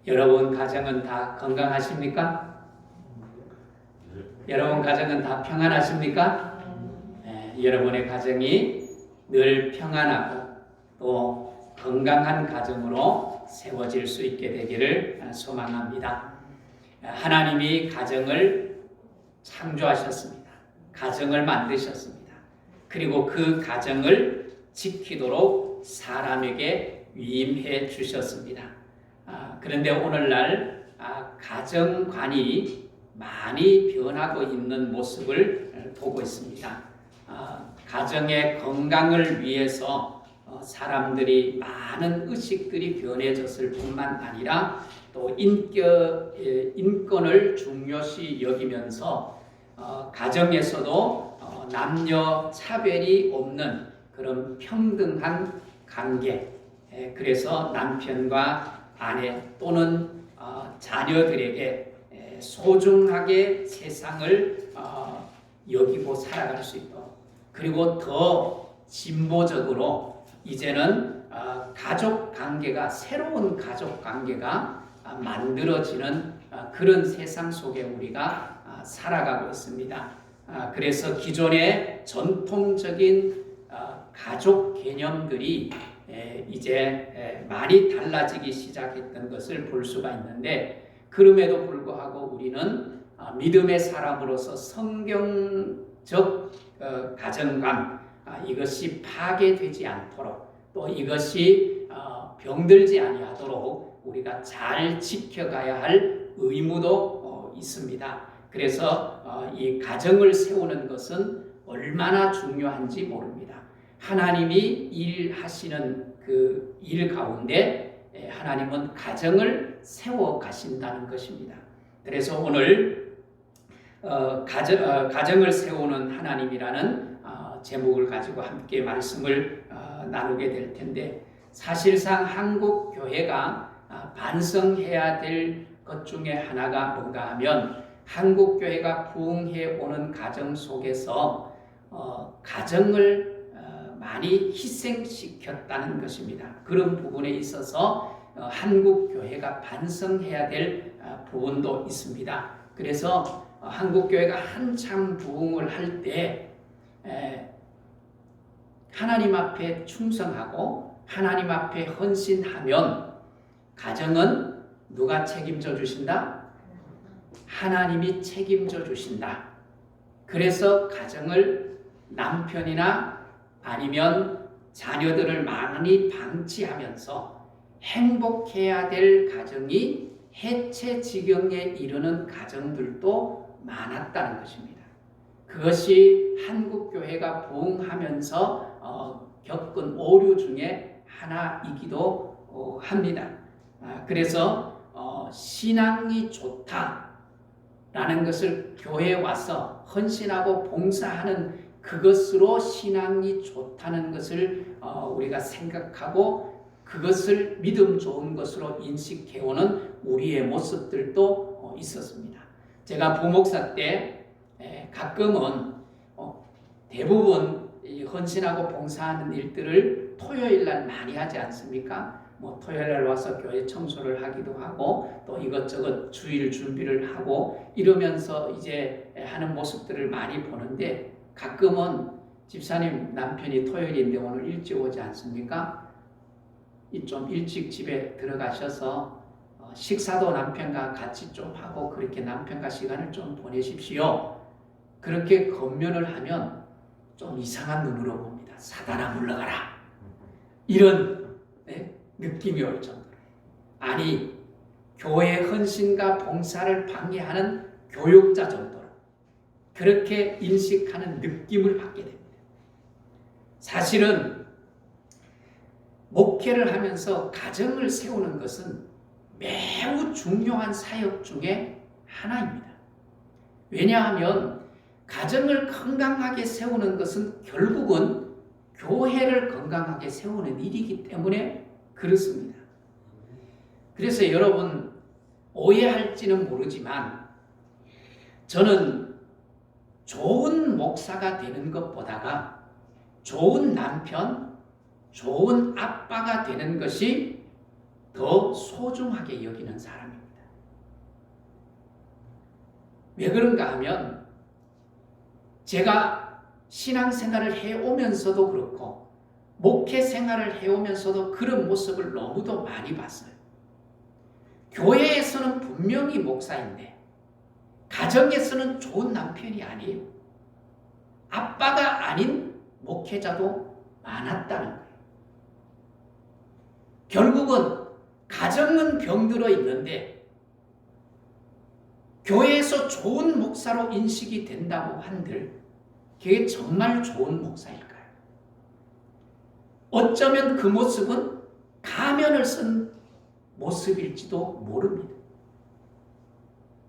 여러분 가정은 다 건강하십니까? 여러분 가정은 다 평안하십니까? 여러분의 가정이 늘 평안하고 또 건강한 가정으로 세워질 수 있게 되기를 소망합니다. 하나님이 가정을 창조하셨습니다. 가정을 만드셨습니다. 그리고 그 가정을 지키도록 사람에게 위임해 주셨습니다. 그런데 오늘날 가정관이 많이 변하고 있는 모습을 보고 있습니다. 가정의 건강을 위해서 사람들이 많은 의식들이 변해졌을 뿐만 아니라 또 인권을 중요시 여기면서 가정에서도 남녀 차별이 없는 그런 평등한 관계, 그래서 남편과 아내 또는 자녀들에게 소중하게 세상을 여기고 살아갈 수 있도록, 그리고 더 진보적으로 이제는 가족 관계가, 새로운 가족 관계가 만들어지는 그런 세상 속에 우리가 살아가고 있습니다. 그래서 기존의 전통적인 가족 개념들이 이제 많이 달라지기 시작했던 것을 볼 수가 있는데, 그럼에도 불구하고 우리는 믿음의 사람으로서 성경적 가정관, 이것이 파괴되지 않도록, 또 이것이 병들지 아니하도록 우리가 잘 지켜가야 할 의무도 있습니다. 그래서 이 가정을 세우는 것은 얼마나 중요한지 모릅니다. 하나님이 일하시는 그 일 가운데 하나님은 가정을 세워 가신다는 것입니다. 그래서 오늘 가정을 세우는 하나님이라는 제목을 가지고 함께 말씀을 나누게 될 텐데, 사실상 한국 교회가 반성해야 될 것 중에 하나가 뭔가 하면, 한국 교회가 부흥해 오는 가정 속에서 가정을 많이 희생시켰다는 것입니다. 그런 부분에 있어서 한국 교회가 반성해야 될 부분도 있습니다. 그래서 한국 교회가 한참 부흥을 할 때 하나님 앞에 충성하고 하나님 앞에 헌신하면 가정은 누가 책임져 주신다? 하나님이 책임져 주신다. 그래서 가정을 남편이나 아니면 자녀들을 많이 방치하면서 행복해야 될 가정이 해체 지경에 이르는 가정들도 많았다는 것입니다. 그것이 한국교회가 부흥하면서 겪은 오류 중에 하나이기도 합니다. 그래서 신앙이 좋다라는 것을 교회에 와서 헌신하고 봉사하는 그것으로 신앙이 좋다는 것을 우리가 생각하고 그것을 믿음 좋은 것으로 인식해오는 우리의 모습들도 있었습니다. 제가 부목사 때 가끔은 대부분 헌신하고 봉사하는 일들을 토요일날 많이 하지 않습니까? 토요일날 와서 교회 청소를 하기도 하고 또 이것저것 주일 준비를 하고 이러면서 이제 하는 모습들을 많이 보는데, 가끔은 집사님 남편이 토요일인데 오늘 일찍 오지 않습니까? 좀 일찍 집에 들어가셔서 식사도 남편과 같이 좀 하고 그렇게 남편과 시간을 좀 보내십시오. 그렇게 권면을 하면 좀 이상한 눈으로 봅니다. 사단아 물러가라. 이런 느낌이 올 정도로. 아니, 교회 헌신과 봉사를 방해하는 교육자 정도로 그렇게 인식하는 느낌을 받게 됩니다. 사실은 목회를 하면서 가정을 세우는 것은 매우 중요한 사역 중에 하나입니다. 왜냐하면 가정을 건강하게 세우는 것은 결국은 교회를 건강하게 세우는 일이기 때문에 그렇습니다. 그래서 여러분 오해할지는 모르지만 저는 좋은 목사가 되는 것보다가 좋은 남편, 좋은 아빠가 되는 것이 더 소중하게 여기는 사람입니다. 왜 그런가 하면 제가 신앙생활을 해오면서도 그렇고 목회 생활을 해오면서도 그런 모습을 너무도 많이 봤어요. 교회에서는 분명히 목사인데 가정에서는 좋은 남편이 아니에요. 아빠가 아닌 목회자도 많았다는 거예요. 결국은 가정은 병들어 있는데 교회에서 좋은 목사로 인식이 된다고 한들 그게 정말 좋은 목사일까요? 어쩌면 그 모습은 가면을 쓴 모습일지도 모릅니다.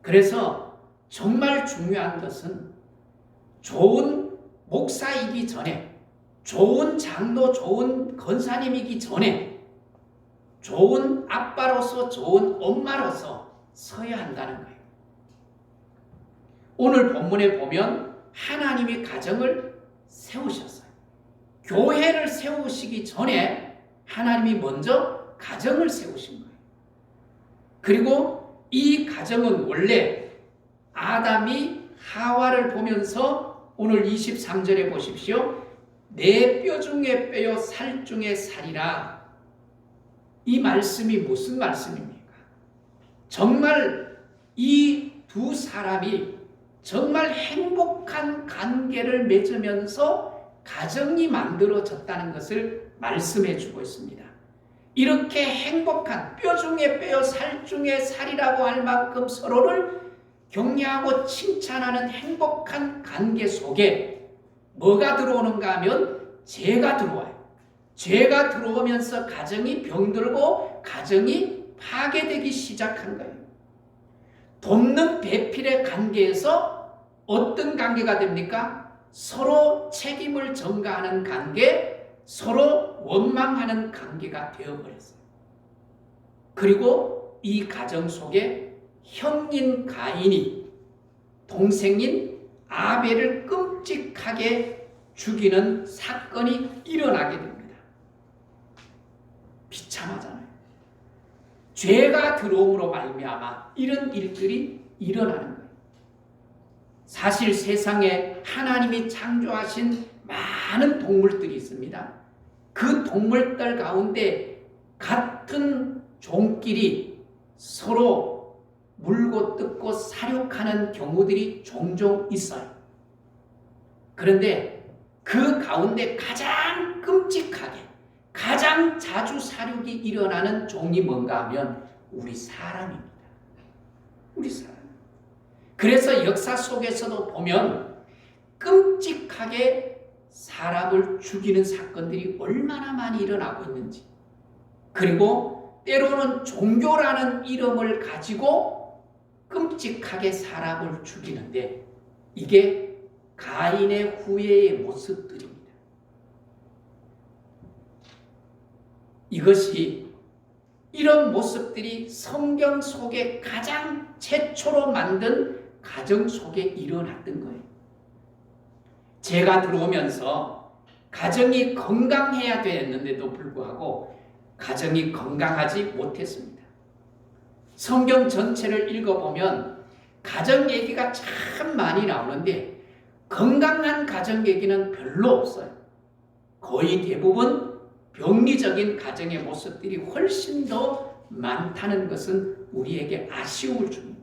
그래서 정말 중요한 것은 좋은 목사이기 전에, 좋은 장로, 좋은 권사님이기 전에 좋은 아빠로서, 좋은 엄마로서 서야 한다는 거예요. 오늘 본문에 보면 하나님이 가정을 세우셨어요. 교회를 세우시기 전에 하나님이 먼저 가정을 세우신 거예요. 그리고 이 가정은 원래 아담이 하와를 보면서 오늘 23절에 보십시오. 내 뼈 중에 뼈요 살 중에 살이라. 이 말씀이 무슨 말씀입니까? 정말 이 두 사람이 정말 행복한 관계를 맺으면서 가정이 만들어졌다는 것을 말씀해 주고 있습니다. 이렇게 행복한 뼈 중에 뼈요 살 중에 살이라고 할 만큼 서로를 격려하고 칭찬하는 행복한 관계 속에 뭐가 들어오는가 하면 죄가 들어와요. 죄가 들어오면서 가정이 병들고 가정이 파괴되기 시작한 거예요. 돕는 배필의 관계에서 어떤 관계가 됩니까? 서로 책임을 전가하는 관계, 서로 원망하는 관계가 되어버렸어요. 그리고 이 가정 속에 형인 가인이 동생인 아벨을 끔찍하게 죽이는 사건이 일어나게 됩니다. 비참하잖아요. 죄가 들어옴으로 말미암아 이런 일들이 일어나는 거예요. 사실 세상에 하나님이 창조하신 많은 동물들이 있습니다. 그 동물들 가운데 같은 종끼리 서로 물고 뜯고 사육하는 경우들이 종종 있어요. 그런데 그 가운데 가장 끔찍하게 가장 자주 사육이 일어나는 종이 뭔가 하면 우리 사람입니다. 우리 사람. 그래서 역사 속에서도 보면 끔찍하게 사람을 죽이는 사건들이 얼마나 많이 일어나고 있는지, 그리고 때로는 종교라는 이름을 가지고 끔찍하게 사람을 죽이는데 이게 가인의 후예의 모습들입니다. 이것이 이런 모습들이 성경 속에 가장 최초로 만든 가정 속에 일어났던 거예요. 죄가 들어오면서 가정이 건강해야 되었는데도 불구하고 가정이 건강하지 못했습니다. 성경 전체를 읽어보면 가정 얘기가 참 많이 나오는데 건강한 가정 얘기는 별로 없어요. 거의 대부분 병리적인 가정의 모습들이 훨씬 더 많다는 것은 우리에게 아쉬움을 줍니다.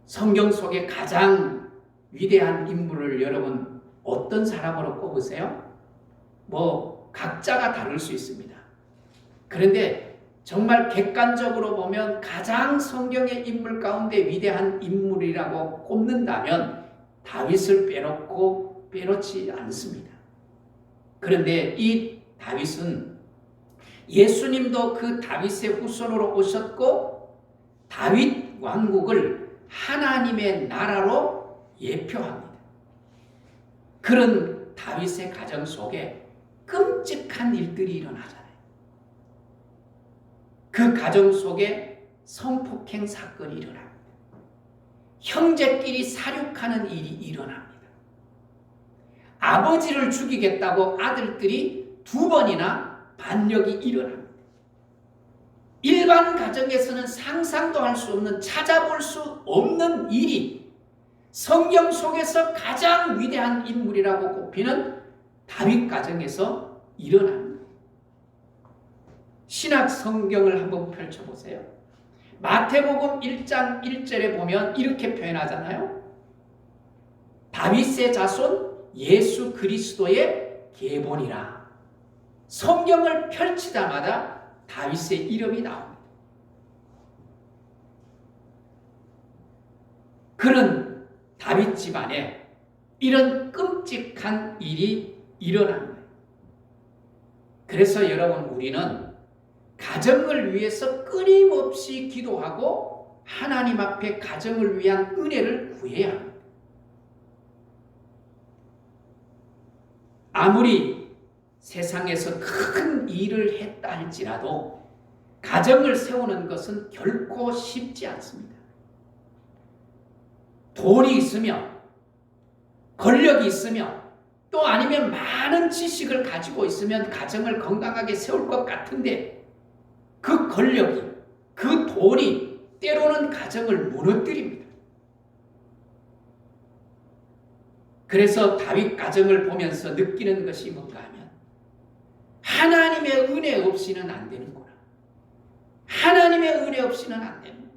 성경 속에 가장 위대한 인물을 여러분 어떤 사람으로 꼽으세요? 각자가 다를 수 있습니다. 그런데 정말 객관적으로 보면 가장 성경의 인물 가운데 위대한 인물이라고 꼽는다면 다윗을 빼놓지 않습니다. 그런데 이 다윗은 예수님도 그 다윗의 후손으로 오셨고 다윗 왕국을 하나님의 나라로 예표합니다. 그런 다윗의 가정 속에 끔찍한 일들이 일어나잖아요. 그 가정 속에 성폭행 사건이 일어납니다. 형제끼리 사륙하는 일이 일어납니다. 아버지를 죽이겠다고 아들들이 2번이나 반역이 일어납니다. 일반 가정에서는 상상도 할 수 없는, 찾아볼 수 없는 일이 성경 속에서 가장 위대한 인물이라고 꼽히는 다윗 가정에서 일어납니다. 신약 성경을 한번 펼쳐보세요. 마태복음 1장 1절에 보면 이렇게 표현하잖아요. 다윗의 자손 예수 그리스도의 계본이라. 성경을 펼치자마자 다윗의 이름이 나옵니다. 그는 다윗 집안에 이런 끔찍한 일이 일어난 거예요. 그래서 여러분, 우리는 가정을 위해서 끊임없이 기도하고 하나님 앞에 가정을 위한 은혜를 구해야 합니다. 아무리 세상에서 큰 일을 했다 할지라도 가정을 세우는 것은 결코 쉽지 않습니다. 돈이 있으며 권력이 있으며 또 아니면 많은 지식을 가지고 있으면 가정을 건강하게 세울 것 같은데 그 권력이, 그 돈이 때로는 가정을 무너뜨립니다. 그래서 다윗 가정을 보면서 느끼는 것이 뭔가 하면 하나님의 은혜 없이는 안 되는구나. 하나님의 은혜 없이는 안 되는구나.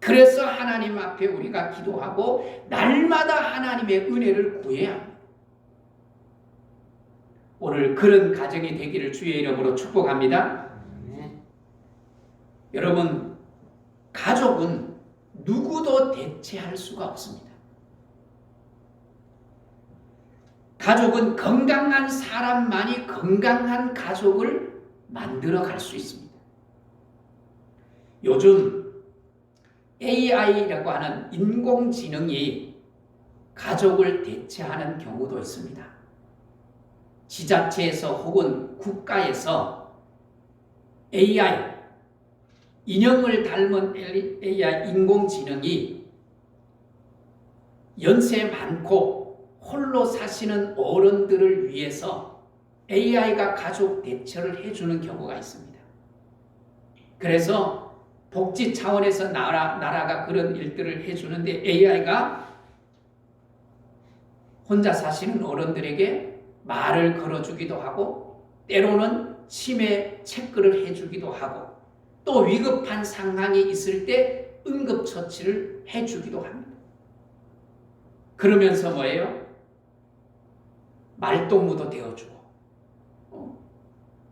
그래서 하나님 앞에 우리가 기도하고 날마다 하나님의 은혜를 구해야 합니다. 오늘 그런 가정이 되기를 주의 이름으로 축복합니다. 여러분, 가족은 누구도 대체할 수가 없습니다. 가족은 건강한 사람만이 건강한 가족을 만들어 갈 수 있습니다. 요즘 AI라고 하는 인공지능이 가족을 대체하는 경우도 있습니다. 지자체에서 혹은 국가에서 AI, 인형을 닮은 AI 인공지능이 연세 많고 홀로 사시는 어른들을 위해서 AI가 가족 대처를 해주는 경우가 있습니다. 그래서 복지 차원에서 나라가 그런 일들을 해주는데 AI가 혼자 사시는 어른들에게 말을 걸어주기도 하고 때로는 치매 체크를 해주기도 하고 또 위급한 상황이 있을 때 응급처치를 해주기도 합니다. 그러면서 뭐예요? 말동무도 되어주고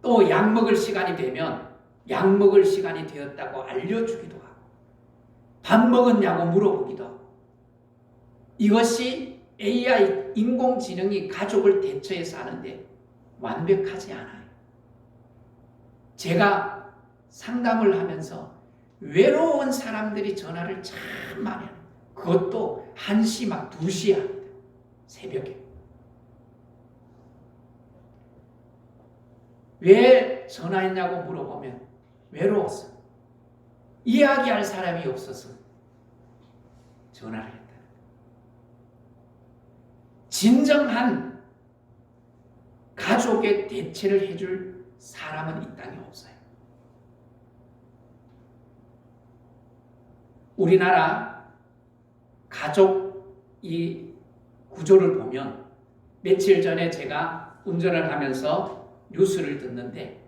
또 약 먹을 시간이 되면 약 먹을 시간이 되었다고 알려주기도 하고 밥 먹었냐고 물어보기도 하고 이것이 AI 인공지능이 가족을 대처해서 하는데 완벽하지 않아요. 제가 상담을 하면서 외로운 사람들이 전화를 참 많이 합니다. 그것도 1시 막 2시에 합니다. 새벽에. 왜 전화했냐고 물어보면 외로웠어. 이야기할 사람이 없어서 전화를 했다. 진정한 가족의 대체를 해줄 사람은 이 땅에 없어요. 우리나라 가족 이 구조를 보면 며칠 전에 제가 운전을 하면서 뉴스를 듣는데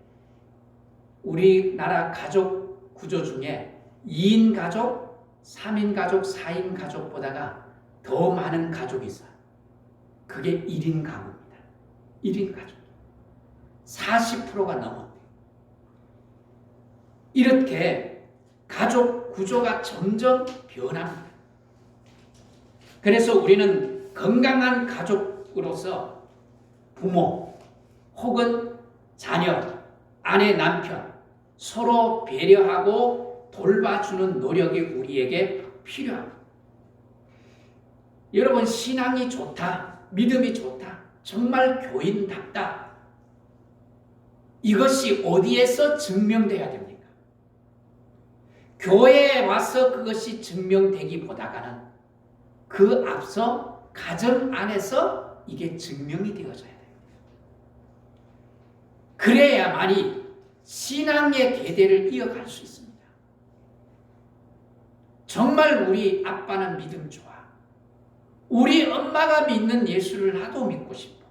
우리나라 가족 구조 중에 2인 가족, 3인 가족, 4인 가족보다가 더 많은 가족이 있어요. 그게 1인 가구입니다. 1인 가족. 40%가 넘었대요. 이렇게 가족 구조가 점점 변합니다. 그래서 우리는 건강한 가족으로서 부모 혹은 자녀, 아내, 남편 서로 배려하고 돌봐주는 노력이 우리에게 필요합니다. 여러분, 신앙이 좋다, 믿음이 좋다, 정말 교인답다. 이것이 어디에서 증명돼야 됩니까? 교회에 와서 그것이 증명되기보다는 그 앞서 가정 안에서 이게 증명이 되어져야 돼요. 그래야만이 신앙의 계대를 이어갈 수 있습니다. 정말 우리 아빠는 믿음 좋아. 우리 엄마가 믿는 예수를 나도 믿고 싶어.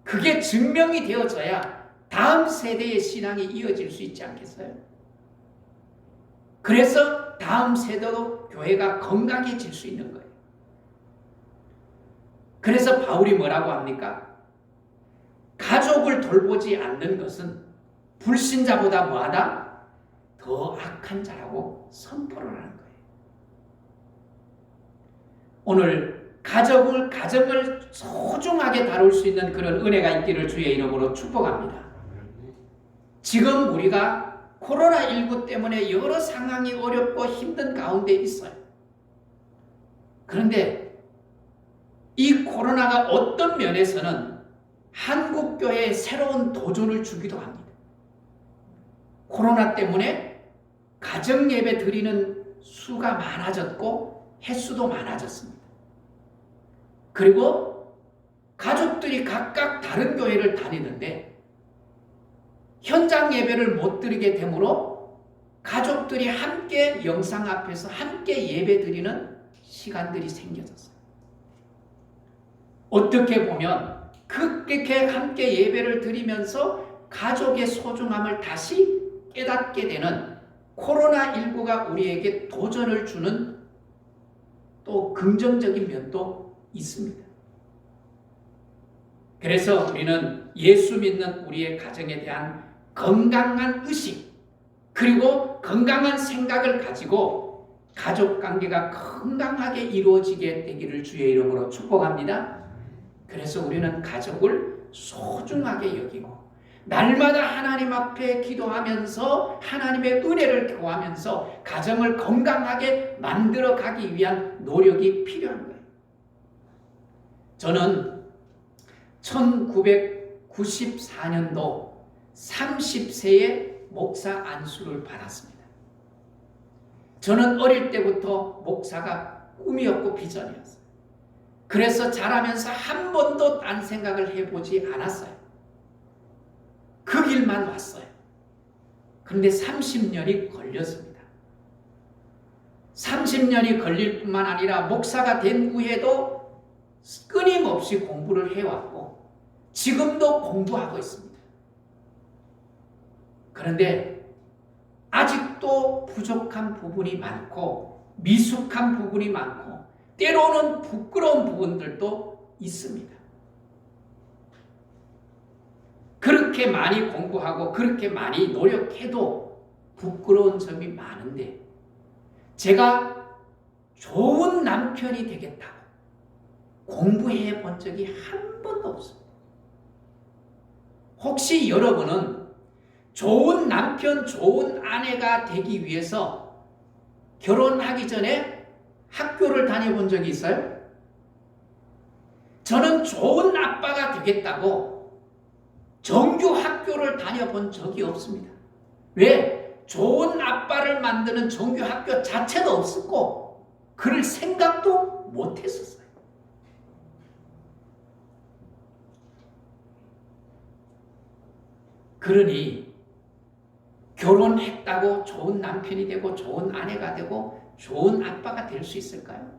그게 증명이 되어져야 다음 세대의 신앙이 이어질 수 있지 않겠어요? 그래서 다음 세대도 교회가 건강해질 수 있는 거예요. 그래서 바울이 뭐라고 합니까? 가족을 돌보지 않는 것은 불신자보다 뭐하다? 더 악한 자라고 선포를 하는 거예요. 오늘 가정을 소중하게 다룰 수 있는 그런 은혜가 있기를 주의 이름으로 축복합니다. 지금 우리가 코로나19 때문에 여러 상황이 어렵고 힘든 가운데 있어요. 그런데 이 코로나가 어떤 면에서는 한국교회에 새로운 도전을 주기도 합니다. 코로나 때문에 가정예배 드리는 수가 많아졌고 횟수도 많아졌습니다. 그리고 가족들이 각각 다른 교회를 다니는데 현장 예배를 못 드리게 되므로 가족들이 함께 영상 앞에서 함께 예배 드리는 시간들이 생겨졌어요. 어떻게 보면 그렇게 함께 예배를 드리면서 가족의 소중함을 다시 깨닫게 되는 코로나19가 우리에게 도전을 주는 또 긍정적인 면도 있습니다. 그래서 우리는 예수 믿는 우리의 가정에 대한 건강한 의식 그리고 건강한 생각을 가지고 가족 관계가 건강하게 이루어지게 되기를 주의 이름으로 축복합니다. 그래서 우리는 가족을 소중하게 여기고 날마다 하나님 앞에 기도하면서 하나님의 은혜를 구하면서 가정을 건강하게 만들어 가기 위한 노력이 필요한 거예요. 저는 1994년도 30세에 목사 안수를 받았습니다. 저는 어릴 때부터 목사가 꿈이었고 비전이었어요. 그래서 자라면서 한 번도 딴 생각을 해보지 않았어요. 그 길만 왔어요. 그런데 30년이 걸렸습니다. 30년이 걸릴 뿐만 아니라 목사가 된 후에도 끊임없이 공부를 해왔고 지금도 공부하고 있습니다. 그런데 아직도 부족한 부분이 많고 미숙한 부분이 많고 때로는 부끄러운 부분들도 있습니다. 그렇게 많이 공부하고 그렇게 많이 노력해도 부끄러운 점이 많은데 제가 좋은 남편이 되겠다고 공부해 본 적이 한 번도 없습니다. 혹시 여러분은 좋은 남편, 좋은 아내가 되기 위해서 결혼하기 전에 학교를 다녀본 적이 있어요? 저는 좋은 아빠가 되겠다고 정규 학교를 다녀본 적이 없습니다. 왜? 좋은 아빠를 만드는 정규 학교 자체도 없었고 그럴 생각도 못했었어요. 그러니 결혼했다고 좋은 남편이 되고 좋은 아내가 되고 좋은 아빠가 될 수 있을까요?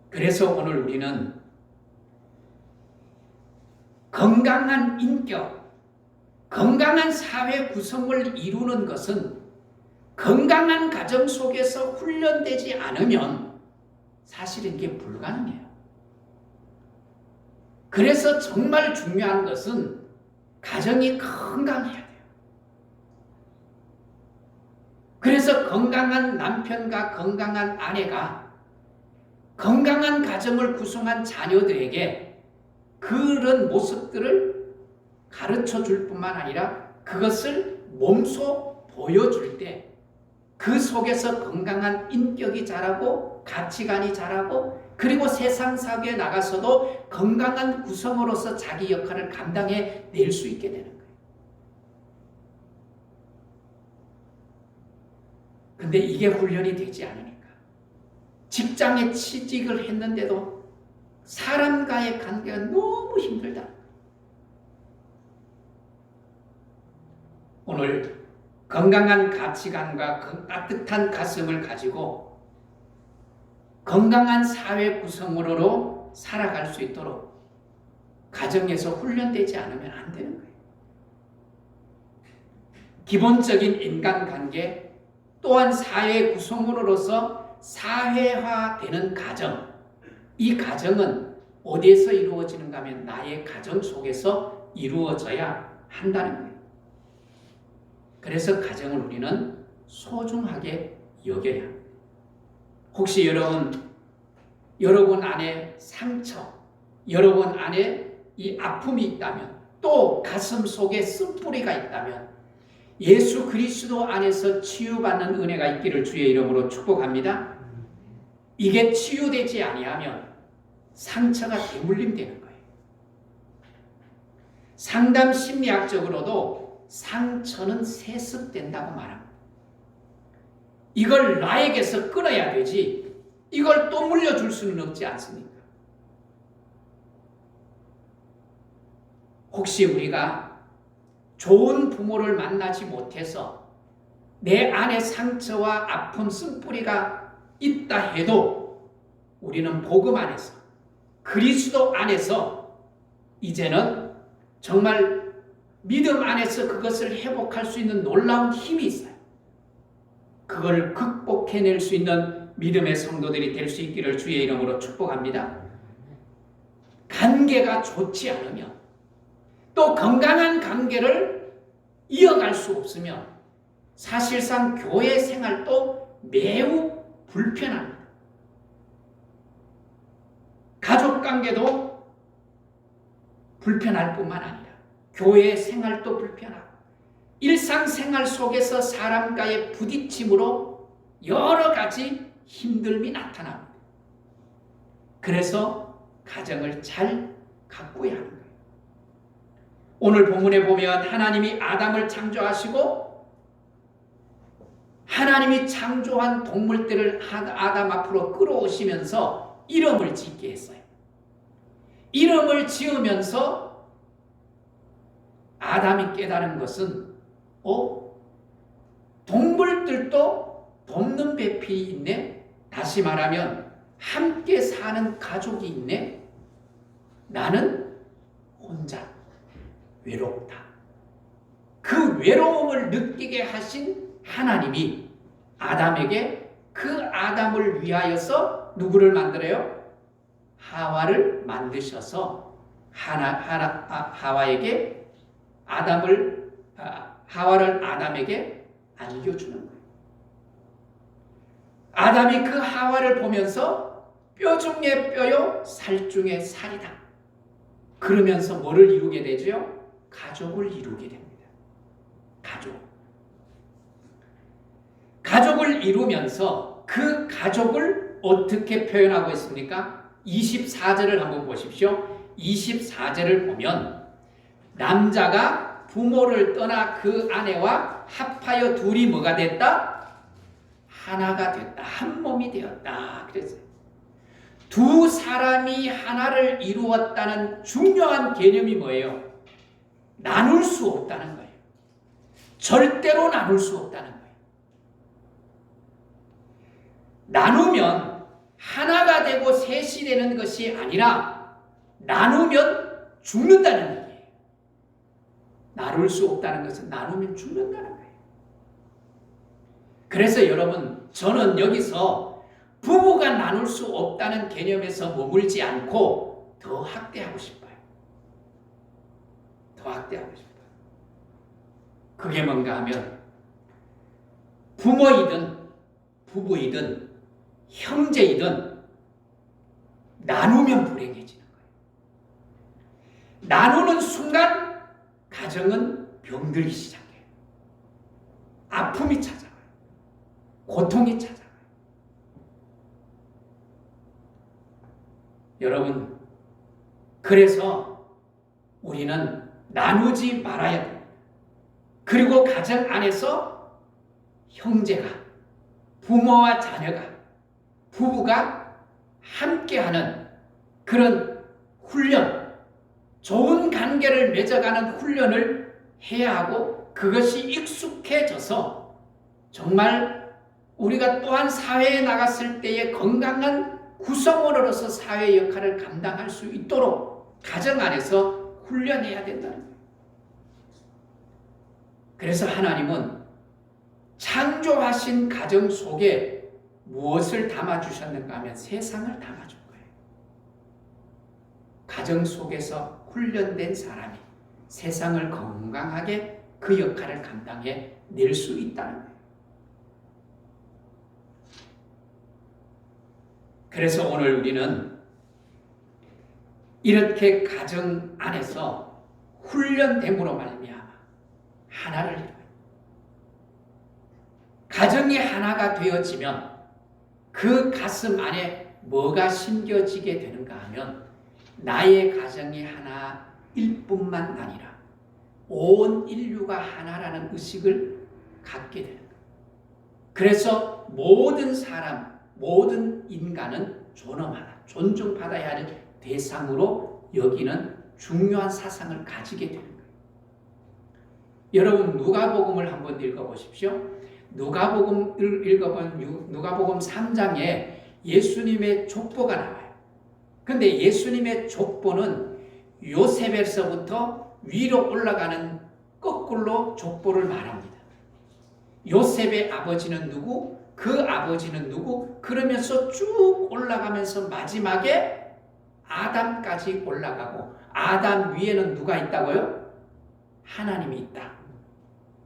그래서 오늘 우리는 건강한 인격, 건강한 사회 구성을 이루는 것은 건강한 가정 속에서 훈련되지 않으면 사실은 이게 불가능해요. 그래서 정말 중요한 것은 가정이 건강해야 돼요. 그래서 건강한 남편과 건강한 아내가 건강한 가정을 구성한 자녀들에게 그런 모습들을 가르쳐 줄 뿐만 아니라 그것을 몸소 보여줄 때 그 속에서 건강한 인격이 자라고 가치관이 자라고 그리고 세상 사회에 나가서도 건강한 구성으로서 자기 역할을 감당해 낼 수 있게 되는 거예요. 근데 이게 훈련이 되지 않으니까 직장에 취직을 했는데도 사람과의 관계가 너무 힘들다. 오늘 건강한 가치관과 따뜻한 가슴을 가지고 건강한 사회 구성으로 살아갈 수 있도록 가정에서 훈련되지 않으면 안 되는 거예요. 기본적인 인간관계 또한 사회 구성으로서 사회화되는 가정, 이 가정은 어디에서 이루어지는가 하면 나의 가정 속에서 이루어져야 한다는 거예요. 그래서 가정을 우리는 소중하게 여겨야 합니다. 혹시 여러분 안에 상처, 여러분 안에 이 아픔이 있다면, 또 가슴 속에 쓴뿌리가 있다면 예수 그리스도 안에서 치유받는 은혜가 있기를 주의 이름으로 축복합니다. 이게 치유되지 아니하면 상처가 대물림되는 거예요. 상담 심리학적으로도 상처는 세습된다고 말합니다. 이걸 나에게서 끊어야 되지 이걸 또 물려줄 수는 없지 않습니까? 혹시 우리가 좋은 부모를 만나지 못해서 내 안에 상처와 아픔, 쓴뿌리가 있다 해도 우리는 복음 안에서, 그리스도 안에서 이제는 정말 믿음 안에서 그것을 회복할 수 있는 놀라운 힘이 있어요. 그걸 극복해낼 수 있는 믿음의 성도들이 될 수 있기를 주의 이름으로 축복합니다. 관계가 좋지 않으면, 또 건강한 관계를 이어갈 수 없으면 사실상 교회 생활도 매우 불편합니다. 가족 관계도 불편할 뿐만 아니라 교회 생활도 불편하고 일상생활 속에서 사람과의 부딪힘으로 여러 가지 힘듦이 나타납니다. 그래서 가정을 잘 가꾸어야 하는 거예요. 오늘 본문에 보면 하나님이 아담을 창조하시고 하나님이 창조한 동물들을 아담 앞으로 끌어오시면서 이름을 짓게 했어요. 이름을 지으면서 아담이 깨달은 것은 동물들도 돕는 배필이 있네. 다시 말하면 함께 사는 가족이 있네. 나는 혼자 외롭다. 그 외로움을 느끼게 하신 하나님이 아담에게 그 아담을 위하여서 누구를 만들어요? 하와를 만드셔서 하와에게 하와를 아담에게 안겨주는 거예요. 아담이 그 하와를 보면서 뼈 중에 뼈요 살 중에 살이다. 그러면서 뭐를 이루게 되죠? 가족을 이루게 됩니다. 가족을 이루면서 그 가족을 어떻게 표현하고 있습니까? 24절을 한번 보십시오. 24절을 보면 남자가 부모를 떠나 그 아내와 합하여 둘이 뭐가 됐다? 하나가 됐다. 한 몸이 되었다. 그랬어요. 두 사람이 하나를 이루었다는 중요한 개념이 뭐예요? 나눌 수 없다는 거예요. 절대로 나눌 수 없다는 거예요. 나누면 하나가 되고 셋이 되는 것이 아니라 나누면 죽는다는 거예요. 나눌 수 없다는 것은 나누면 죽는다는 거예요. 그래서 여러분, 저는 여기서 부부가 나눌 수 없다는 개념에서 머물지 않고 더 확대하고 싶어요. 더 확대하고 싶어요. 그게 뭔가 하면 부모이든 부부이든 형제이든 나누면 불행해지는 거예요. 나누는 순간 가정은 병들기 시작해요. 아픔이 찾아와요. 고통이 찾아와요. 여러분, 그래서 우리는 나누지 말아야 돼요. 그리고 가정 안에서 형제가, 부모와 자녀가, 부부가 함께하는 그 그런 훈련, 좋은 관계를 맺어가는 훈련을 해야 하고 그것이 익숙해져서 정말 우리가 또한 사회에 나갔을 때의 건강한 구성원으로서 사회 역할을 감당할 수 있도록 가정 안에서 훈련해야 된다는 거예요. 그래서 하나님은 창조하신 가정 속에 무엇을 담아주셨는가 하면 세상을 담아준 거예요. 가정 속에서 훈련된 사람이 세상을 건강하게 그 역할을 감당해 낼 수 있다는 거예요. 그래서 오늘 우리는 이렇게 가정 안에서 훈련됨으로 말미암아 하나를 이루어요. 가정이 하나가 되어지면 그 가슴 안에 뭐가 심겨지게 되는가 하면 나의 가정이 하나일 뿐만 아니라 온 인류가 하나라는 의식을 갖게 되는 거예요. 그래서 모든 사람, 모든 인간은 존엄하다, 존중받아야 할 대상으로 여기는 중요한 사상을 가지게 되는 거예요. 여러분 누가복음을 한번 읽어보십시오. 누가복음을 읽어본 누가복음 3장에 예수님의 족보가 나와요. 그런데 예수님의 족보는 요셉에서부터 위로 올라가는 거꾸로 족보를 말합니다. 요셉의 아버지는 누구? 그 아버지는 누구? 그러면서 쭉 올라가면서 마지막에 아담까지 올라가고 아담 위에는 누가 있다고요? 하나님이 있다.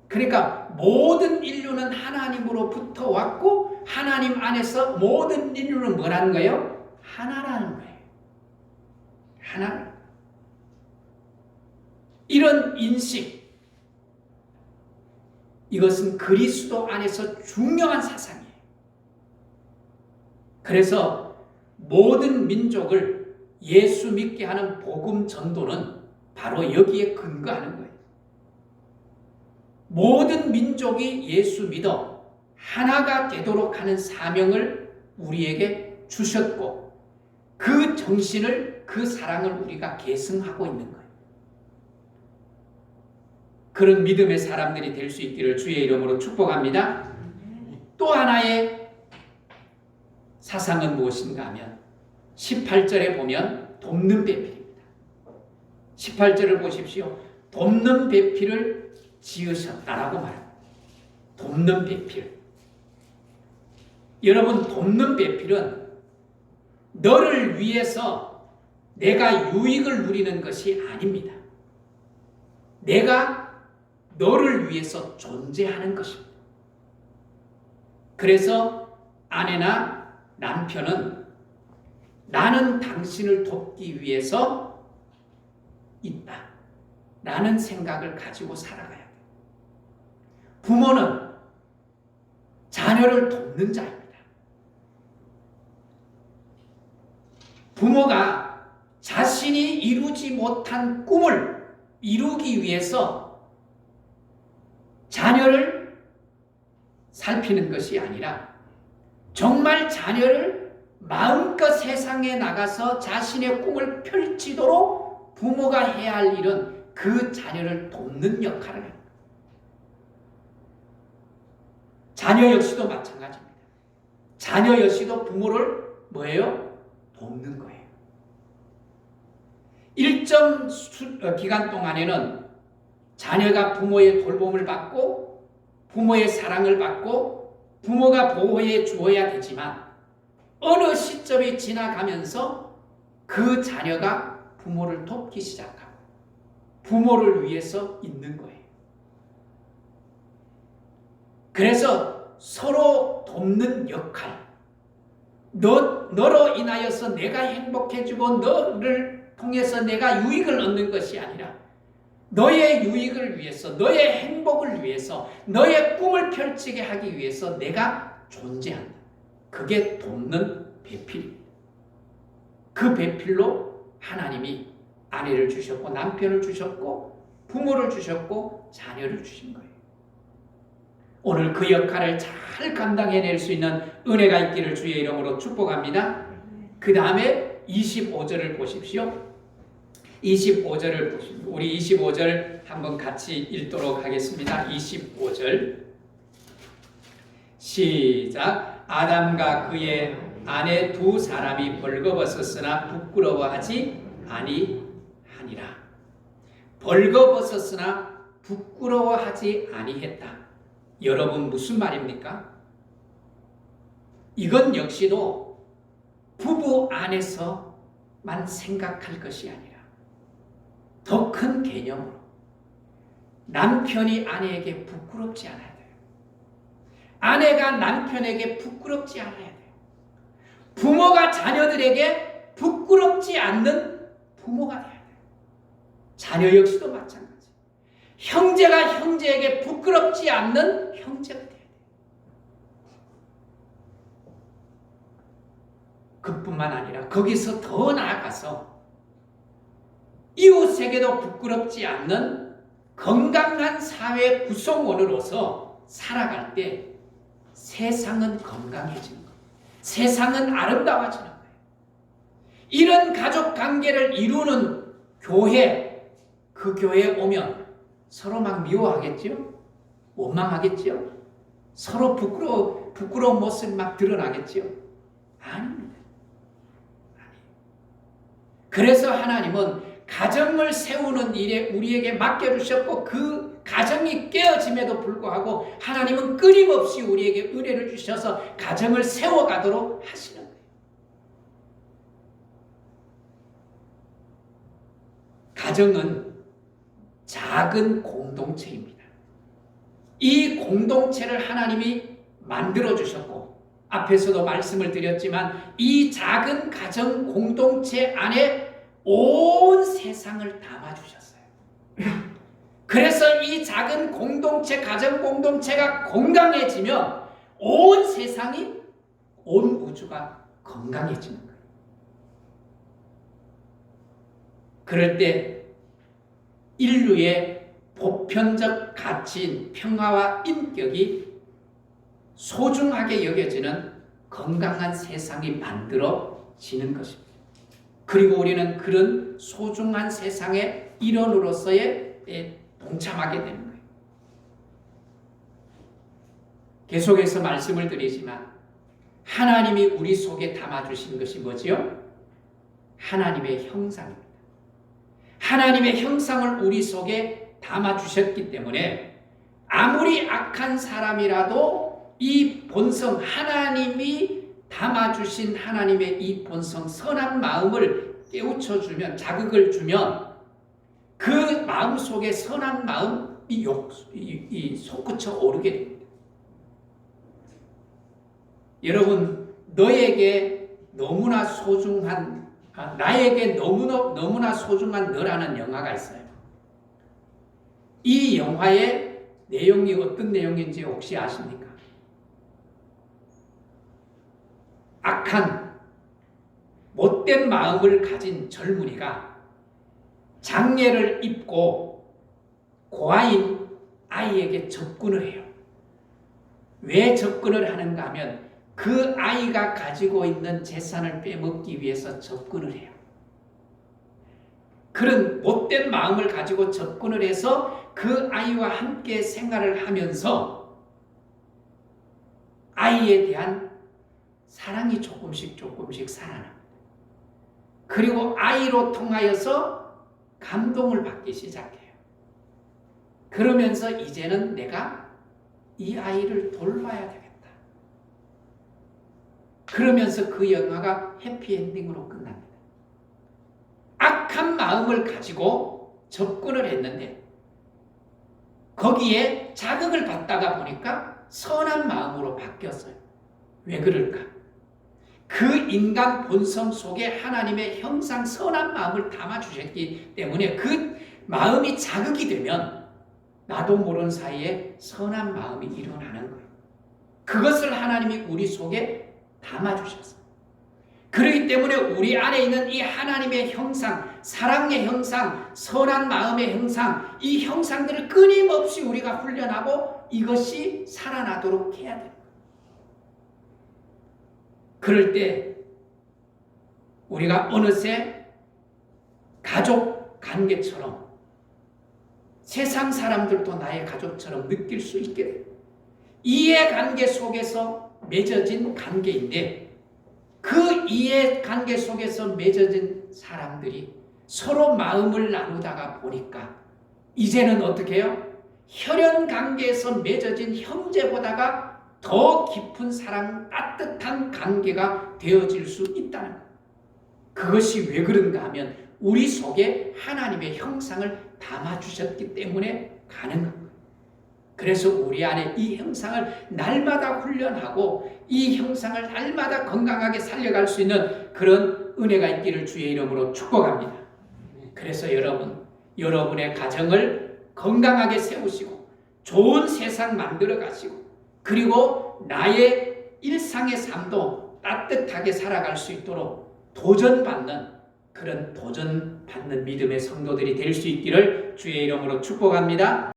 그러니까 모든 인류는 하나님으로부터 왔고 하나님 안에서 모든 인류는 뭐라는 거예요? 하나라는 거예요. 하나. 이런 인식, 이것은 그리스도 안에서 중요한 사상이에요. 그래서 모든 민족을 예수 믿게 하는 복음 전도는 바로 여기에 근거하는 거예요. 모든 민족이 예수 믿어 하나가 되도록 하는 사명을 우리에게 주셨고 그 정신을, 그 사랑을 우리가 계승하고 있는 거예요. 그런 믿음의 사람들이 될 수 있기를 주의 이름으로 축복합니다. 또 하나의 사상은 무엇인가 하면 18절에 보면 돕는 배필입니다. 18절을 보십시오. 돕는 배필을 지으셨다라고 말합니다. 돕는 배필. 여러분 돕는 배필은 너를 위해서 내가 유익을 누리는 것이 아닙니다. 내가 너를 위해서 존재하는 것입니다. 그래서 아내나 남편은 나는 당신을 돕기 위해서 있다 라는 생각을 가지고 살아가야 돼요. 부모는 자녀를 돕는 자입니다. 부모가 자신이 이루지 못한 꿈을 이루기 위해서 자녀를 살피는 것이 아니라 정말 자녀를 마음껏 세상에 나가서 자신의 꿈을 펼치도록 부모가 해야 할 일은 그 자녀를 돕는 역할을 합니다. 자녀 역시도 마찬가지입니다. 자녀 역시도 부모를 뭐예요? 돕는 거예요. 일정 기간 동안에는 자녀가 부모의 돌봄을 받고 부모의 사랑을 받고 부모가 보호해 주어야 되지만 어느 시점이 지나가면서 그 자녀가 부모를 돕기 시작하고 부모를 위해서 있는 거예요. 그래서 서로 돕는 역할, 너로 인하여서 내가 행복해지고 너를 통해서 내가 유익을 얻는 것이 아니라 너의 유익을 위해서, 너의 행복을 위해서, 너의 꿈을 펼치게 하기 위해서 내가 존재한다. 그게 돕는 배필입니다. 그 배필로 하나님이 아내를 주셨고 남편을 주셨고 부모를 주셨고 자녀를 주신 거예요. 오늘 그 역할을 잘 감당해낼 수 있는 은혜가 있기를 주의 이름으로 축복합니다. 그 다음에 25절을 보십시오. 25절을 보십시오. 우리 25절 한번 같이 읽도록 하겠습니다. 25절 시작. 아담과 그의 아내 두 사람이 벌거벗었으나 부끄러워하지 아니하니라. 벌거벗었으나 부끄러워하지 아니했다. 여러분 무슨 말입니까? 이건 역시도 부부 안에서만 생각할 것이 아니라 더 큰 개념으로 남편이 아내에게 부끄럽지 않아야 돼요. 아내가 남편에게 부끄럽지 않아야 돼요. 부모가 자녀들에게 부끄럽지 않는 부모가 돼야 돼요. 자녀 역시도 마찬가지. 형제가 형제에게 부끄럽지 않는 형제가 돼야 돼요. 그뿐만 아니라 거기서 더 나아가서 이웃에게도 부끄럽지 않는 건강한 사회 구성원으로서 살아갈 때 세상은 건강해지는 거예요. 세상은 아름다워지는 거예요. 이런 가족 관계를 이루는 교회, 그 교회에 오면 서로 막 미워하겠죠? 원망하겠죠? 서로 부끄러운 모습 막 드러나겠죠? 아닙니다. 그래서 하나님은 가정을 세우는 일에 우리에게 맡겨주셨고 그 가정이 깨어짐에도 불구하고 하나님은 끊임없이 우리에게 은혜를 주셔서 가정을 세워가도록 하시는 거예요. 가정은 작은 공동체입니다. 이 공동체를 하나님이 만들어주셨고 앞에서도 말씀을 드렸지만 이 작은 가정 공동체 안에 온 세상을 담아주셨어요. 그래서 이 작은 공동체, 가정 공동체가 건강해지면 온 세상이, 온 우주가 건강해지는 거예요. 그럴 때 인류의 보편적 가치인 평화와 인격이 소중하게 여겨지는 건강한 세상이 만들어지는 것입니다. 그리고 우리는 그런 소중한 세상의 일원으로서의 동참하게 되는 거예요. 계속해서 말씀을 드리지만 하나님이 우리 속에 담아주신 것이 뭐지요? 하나님의 형상입니다. 하나님의 형상을 우리 속에 담아주셨기 때문에 아무리 악한 사람이라도 이 본성, 하나님이 담아주신 하나님의 이 본성, 선한 마음을 깨우쳐주면, 자극을 주면 그 마음 속에 선한 마음이 솟구쳐 오르게 됩니다. 여러분, 너에게 너무나 소중한, 나에게 너무나 소중한 너라는 영화가 있어요. 이 영화의 내용이 어떤 내용인지 혹시 아십니까? 악한 못된 마음을 가진 젊은이가 장례를 입고 고아인 아이에게 접근을 해요. 왜 접근을 하는가 하면 그 아이가 가지고 있는 재산을 빼먹기 위해서 접근을 해요. 그런 못된 마음을 가지고 접근을 해서 그 아이와 함께 생활을 하면서 아이에 대한 사랑이 조금씩 살아납니다. 그리고 아이로 통하여서 감동을 받기 시작해요. 그러면서 이제는 내가 이 아이를 돌봐야 되겠다. 그러면서 그 영화가 해피엔딩으로 끝납니다. 악한 마음을 가지고 접근을 했는데 거기에 자극을 받다가 보니까 선한 마음으로 바뀌었어요. 왜 그럴까? 그 인간 본성 속에 하나님의 형상 선한 마음을 담아주셨기 때문에 그 마음이 자극이 되면 나도 모르는 사이에 선한 마음이 일어나는 거예요. 그것을 하나님이 우리 속에 담아주셨어요. 그렇기 때문에 우리 안에 있는 이 하나님의 형상, 사랑의 형상, 선한 마음의 형상, 이 형상들을 끊임없이 우리가 훈련하고 이것이 살아나도록 해야 돼요. 그럴 때 우리가 어느새 가족 관계처럼 세상 사람들도 나의 가족처럼 느낄 수 있게 돼요. 이해관계 속에서 맺어진 관계인데 그 이해관계 속에서 맺어진 사람들이 서로 마음을 나누다가 보니까 이제는 어떻게 해요? 혈연관계에서 맺어진 형제보다가 더 깊은 사랑, 따뜻한 관계가 되어질 수 있다는 거예요. 그것이 왜 그런가 하면 우리 속에 하나님의 형상을 담아주셨기 때문에 가능한 거예요. 그래서 우리 안에 이 형상을 날마다 훈련하고 이 형상을 날마다 건강하게 살려갈 수 있는 그런 은혜가 있기를 주의 이름으로 축복합니다. 그래서 여러분의 가정을 건강하게 세우시고 좋은 세상 만들어 가시고 그리고 나의 일상의 삶도 따뜻하게 살아갈 수 있도록 도전받는 그런 도전받는 믿음의 성도들이 될 수 있기를 주의 이름으로 축복합니다.